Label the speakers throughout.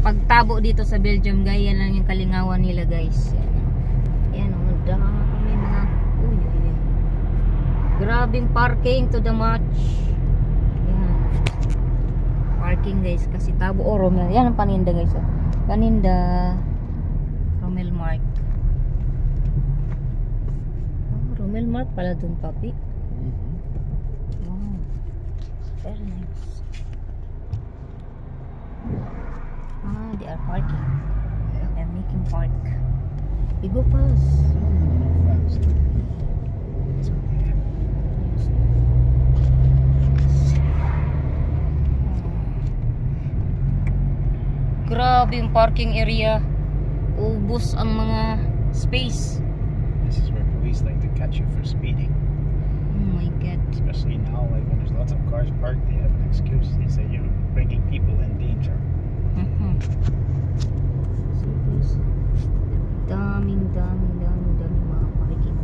Speaker 1: pagtabo dito sa Belgium, guys, yan lang yung kalingawan nila, guys. Yan o, dami mga uy. Grabing parking to the match. Yan. Parking, guys, kasi tabo o Rommel. Yan ang paninda, guys. Paninda Rommel Mark. Rommel Mark pala dun, papi. Wow. Very nice. They are parking. They're making park. We go fast.
Speaker 2: It's okay.
Speaker 1: Grabe yung parking area. Ubos ang mga space.
Speaker 2: This is where police like to catch you for speeding.
Speaker 1: Oh my god.
Speaker 2: Especially now, like when there's lots of cars parked, they have an excuse. They say you're bringing people in danger.
Speaker 1: So guys, daming mga parking.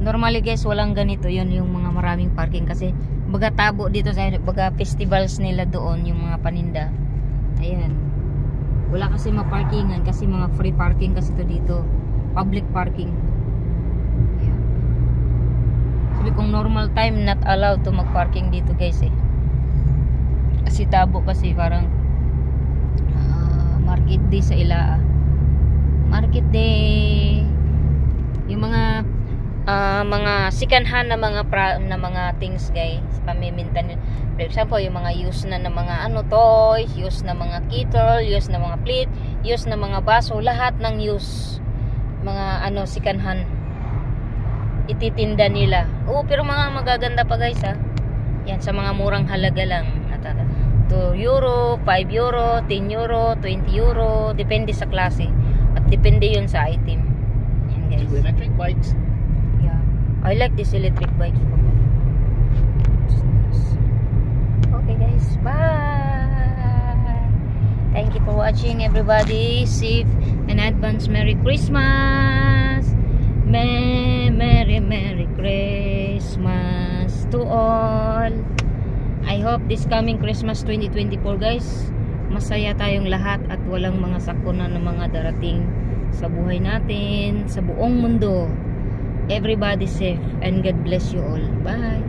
Speaker 1: Normally, guys, walang ganito. Yun yung mga maraming parking kasi baga tabo dito sa baga festivals nila doon, yung mga paninda. Ayan. Wala kasi maparkingan kasi mga free parking kasi to dito. Public parking. Ayan. Sabi kung normal time, not allowed to mag-parking dito, guys, eh. Kasi tabo kasi parang market day sa Ilaa. Market day. Yung mga second hand na mga things, guys, pamiminta nila. For example, yung mga use na mga toys, use na mga kettle, use na mga plate, use na mga baso, lahat ng use mga second hand ititinda nila. Pero mga magaganda pa, guys, ha. Yan sa mga murang halaga lang. 2 euro, 5 euro, 10 euro, 20 euro, depende sa klase at depende yun sa item. Yan, guys.
Speaker 2: Two electric bikes.
Speaker 1: I like this electric bike. Okay, guys, bye. Thank you for watching, everybody. Safe and advance Merry Christmas. Merry Christmas to all. I hope this coming Christmas 2024, guys, masaya tayong lahat at walang mga sakuna na mga darating sa buhay natin, sa buong mundo. Everybody safe and God bless you all. Bye.